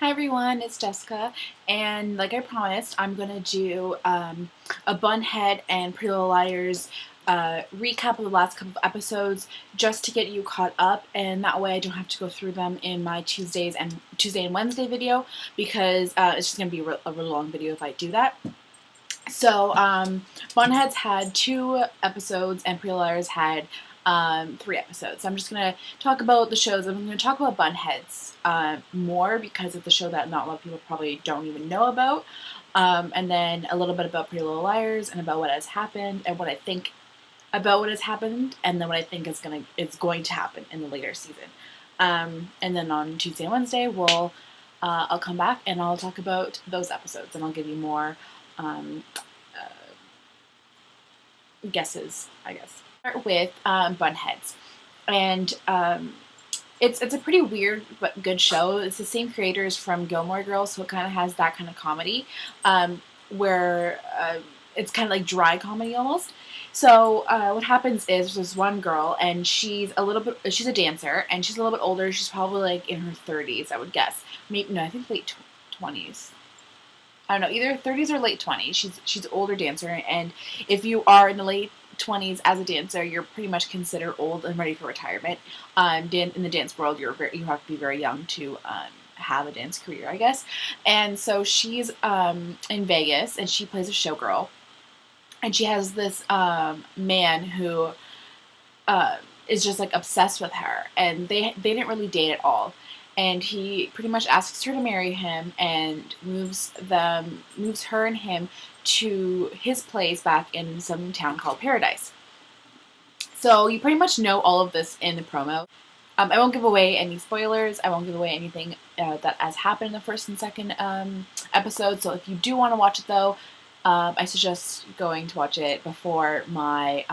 Hi everyone, it's Jessica, and like I promised, I'm gonna do a Bunhead and Pretty Little Liars recap of the last couple of episodes, just to get you caught up, and that way I don't have to go through them in my Tuesday and Wednesday video, because it's just gonna be a really long video if I do that. So, Bunheads had 2 episodes, and Pretty Little Liars had 3 episodes. So I'm just going to talk about the shows. I'm going to talk about Bunheads more, because it's a show that not a lot of people probably don't even know about. And then a little bit about Pretty Little Liars and about what has happened and what I think about what has happened, and then what I think is going to happen in the later season. And then on Tuesday and Wednesday, I'll come back and I'll talk about those episodes, and I'll give you more guesses, I guess. Start with Bunheads, and it's a pretty weird but good show. It's the same creators from Gilmore Girls, so it kind of has that kind of comedy, where it's kind of like dry comedy almost. So what happens is there's one girl, and she's a dancer, and she's a little bit older. She's probably like in her 30s, I would guess. Maybe no, I think late 20s. I don't know, either 30s or late 20s. She's an older dancer, and if you are in the late 20s as a dancer, you're pretty much considered old and ready for retirement. In the dance world, you have to be very young to have a dance career, I guess. And so she's in Vegas, and she plays a showgirl, and she has this man who is just like obsessed with her, and they didn't really date at all. And he pretty much asks her to marry him, and moves her and him to his place back in some town called Paradise. So you pretty much know all of this in the promo. I won't give away any spoilers. I won't give away anything that has happened in the first and second episode. So if you do want to watch it, though, I suggest going to watch it before my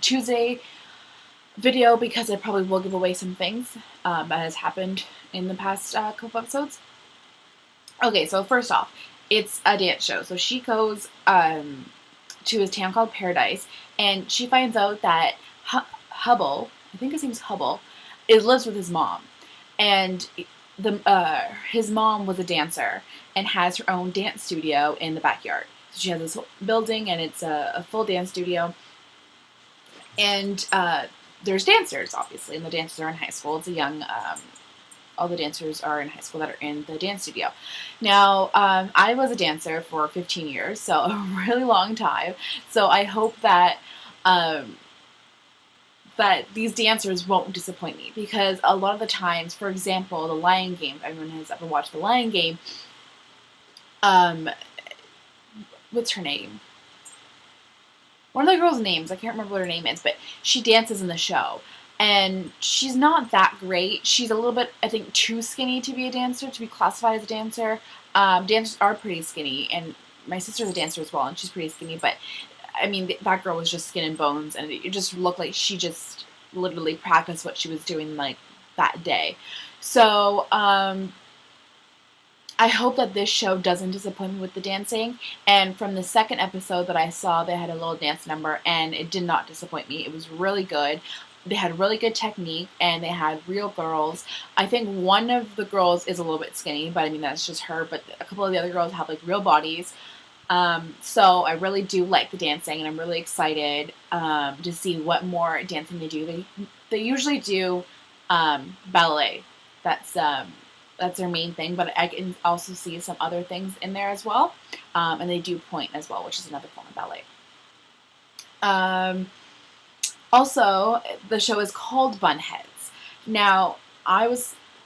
Tuesday video, because I probably will give away some things that has happened in the past couple episodes. Okay, so first off, it's a dance show. So she goes to a town called Paradise, and she finds out that Hubble, I think his name's Hubble, lives with his mom, and his mom was a dancer and has her own dance studio in the backyard. So she has this building, and it's a full dance studio, and there's dancers, obviously, and the dancers are in high school. It's a young, all the dancers are in high school that are in the dance studio. Now, I was a dancer for 15 years, so a really long time. So I hope that that these dancers won't disappoint me, because a lot of the times, for example, the Lion Game, if everyone has ever watched the Lion Game, what's her name? One of the girls' names, I can't remember what her name is, but she dances in the show. And she's not that great. She's a little bit, I think, too skinny to be a dancer, to be classified as a dancer. Dancers are pretty skinny, and my sister's a dancer as well, and she's pretty skinny. But, I mean, that girl was just skin and bones, and it just looked like she just literally practiced what she was doing, like, that day. So, I hope that this show doesn't disappoint me with the dancing. And from the second episode that I saw, they had a little dance number, and it did not disappoint me. It was really good. They had really good technique, and they had real girls. I think one of the girls is a little bit skinny, but I mean, that's just her. But a couple of the other girls have like real bodies. So I really do like the dancing, and I'm really excited to see what more dancing they do. They usually do ballet. That's their main thing, but I can also see some other things in there as well. And they do point as well, which is another form of ballet. Also, the show is called Bunheads. Now, when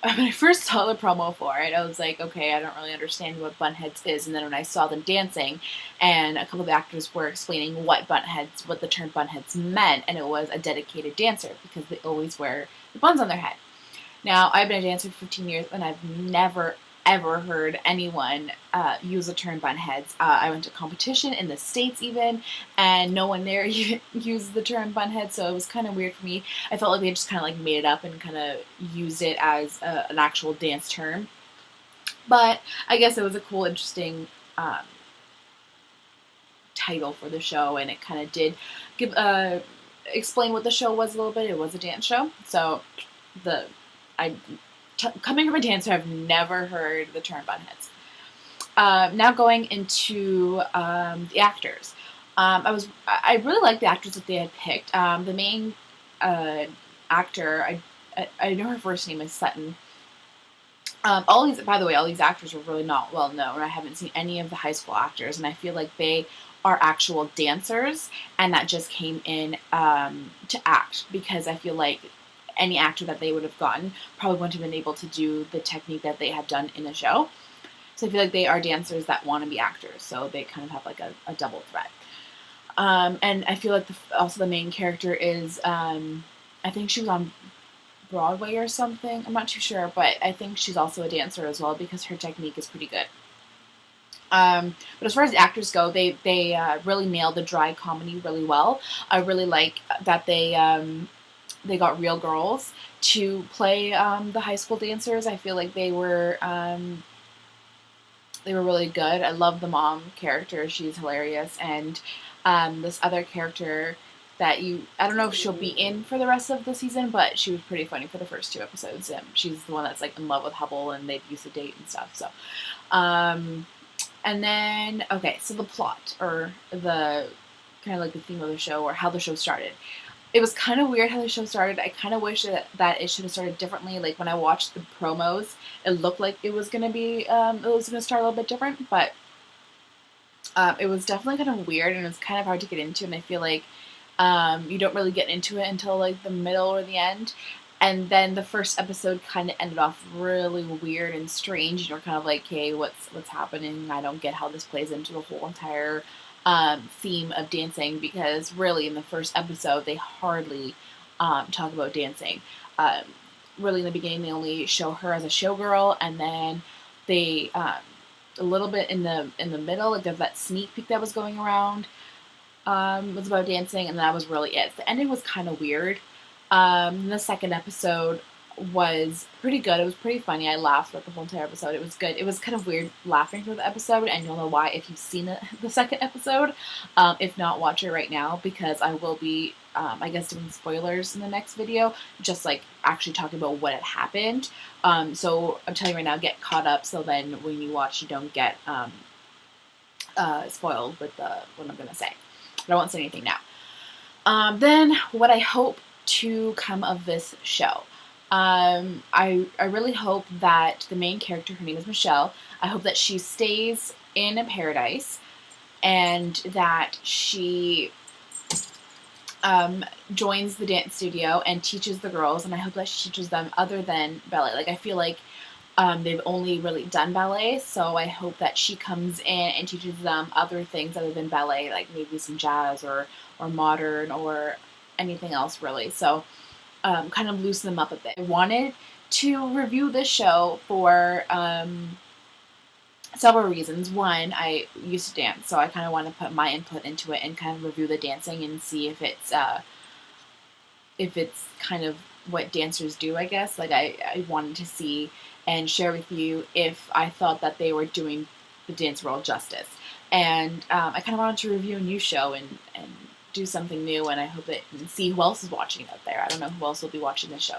I first saw the promo for it, I was like, okay, I don't really understand what Bunheads is. And then when I saw them dancing, and a couple of actors were explaining what the term Bunheads meant, and it was a dedicated dancer, because they always wear the buns on their head. Now, I've been a dancer for 15 years, and I've never, ever heard anyone use the term bunheads. I went to competition in the States even, and no one there used the term bunhead, so it was kind of weird for me. I felt like they just kind of like made it up and kind of used it as an actual dance term. But I guess it was a cool, interesting title for the show, and it kind of did explain what the show was a little bit. It was a dance show, so I coming from a dancer, I've never heard the term bunheads. Now going into the actors. I really like the actors that they had picked. The main actor, I know her first name is Sutton. By the way, all these actors are really not well known. I haven't seen any of the high school actors, and I feel like they are actual dancers, and that just came in to act, because I feel like any actor that they would have gotten probably wouldn't have been able to do the technique that they have done in a show. So I feel like they are dancers that want to be actors, so they kind of have like a double threat. And I feel like also the main character is, I think she was on Broadway or something. I'm not too sure, but I think she's also a dancer as well, because her technique is pretty good. But as far as the actors go, they really nailed the dry comedy really well. I really like that they got real girls to play the high school dancers. I feel like they were really good. I love the mom character; she's hilarious, and this other character that I don't know if she'll be in for the rest of the season, but she was pretty funny for the first 2 episodes. She's the one that's like in love with Hubble, and they've used to date and stuff. So, and then so the plot, or the kind of like the theme of the show, or how the show started. It was kind of weird how the show started. I kind of wish that it should have started differently. Like when I watched the promos, it looked like it was gonna be it was gonna start a little bit different, but it was definitely kind of weird, and it was kind of hard to get into. And I feel like you don't really get into it until like the middle or the end. And then the first episode kind of ended off really weird and strange. You're kind of like, hey, what's happening? I don't get how this plays into the whole entire theme of dancing, because really in the first episode they hardly talk about dancing. Really in the beginning they only show her as a showgirl, and then they a little bit in the middle, like there's that sneak peek that was going around. Was about dancing, and that was really it. The ending was kind of weird. The second episode was pretty good. It was pretty funny. I laughed throughout the whole entire episode. It was good. It was kind of weird laughing through the episode, and you'll know why if you've seen the second episode. If not, watch it right now, because I will be, I guess, doing spoilers in the next video, just like actually talking about what had happened. So I'm telling you right now, get caught up, so then when you watch, you don't get spoiled with what I'm going to say. But I won't say anything now. Then what I hope to come of this show. I really hope that the main character, her name is Michelle, I hope that she stays in paradise, and that she joins the dance studio and teaches the girls, and I hope that she teaches them other than ballet. Like, I feel like they've only really done ballet, so I hope that she comes in and teaches them other things other than ballet, like maybe some jazz or modern or anything else really. So kind of loosen them up a bit. I wanted to review this show for several reasons. One, I used to dance, so I kind of want to put my input into it and kind of review the dancing and see if it's kind of what dancers do, I guess. Like I wanted to see and share with you if I thought that they were doing the dance world justice. And I kind of wanted to review a new show and do something new, and I hope and see who else is watching it out there. I don't know who else will be watching this show.